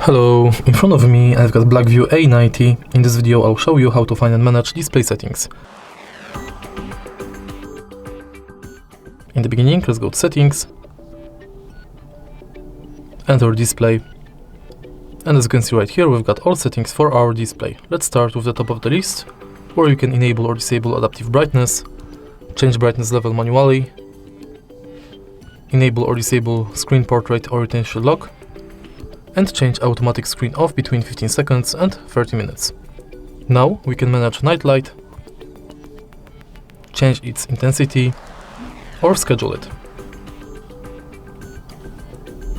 Hello, in front of me I've got BLACKVIEW A90. In this video I'll show you how to find and manage display settings. In the beginning, let's go to settings, enter display, and as you can see right here we've got all settings for our display. Let's start with the top of the list, where you can enable or disable adaptive brightness, change brightness level manually, enable or disable screen portrait or retention lock, and change automatic screen off between 15 seconds and 30 minutes. Now we can manage night light, change its intensity, or schedule it.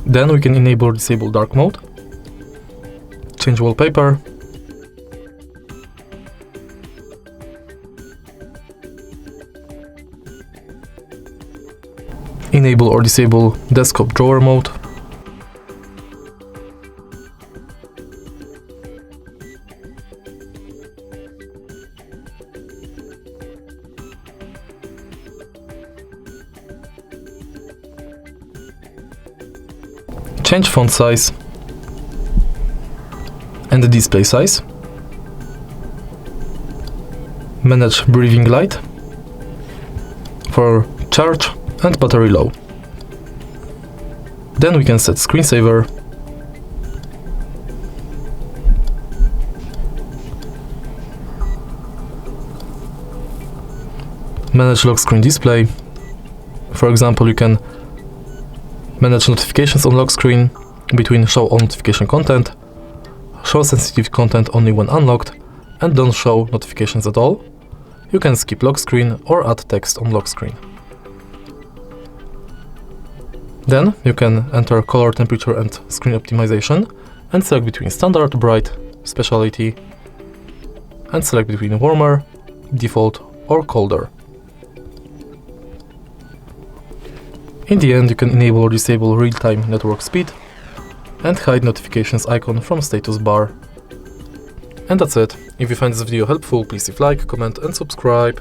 Then we can enable or disable dark mode, change wallpaper, enable or disable desktop drawer mode, change font size and the display size, manage breathing light for charge and battery low. Then we can set screensaver, manage lock screen display. For example, you can manage notifications on lock screen between show all notification content, show sensitive content only when unlocked, and don't show notifications at all. You can skip lock screen or add text on lock screen. Then you can enter color, temperature and screen optimization and select between standard, bright, specialty, and select between warmer, default or colder. In the end, you can enable or disable real-time network speed and hide notifications icon from status bar. And that's it. If you find this video helpful, please leave like, comment and subscribe.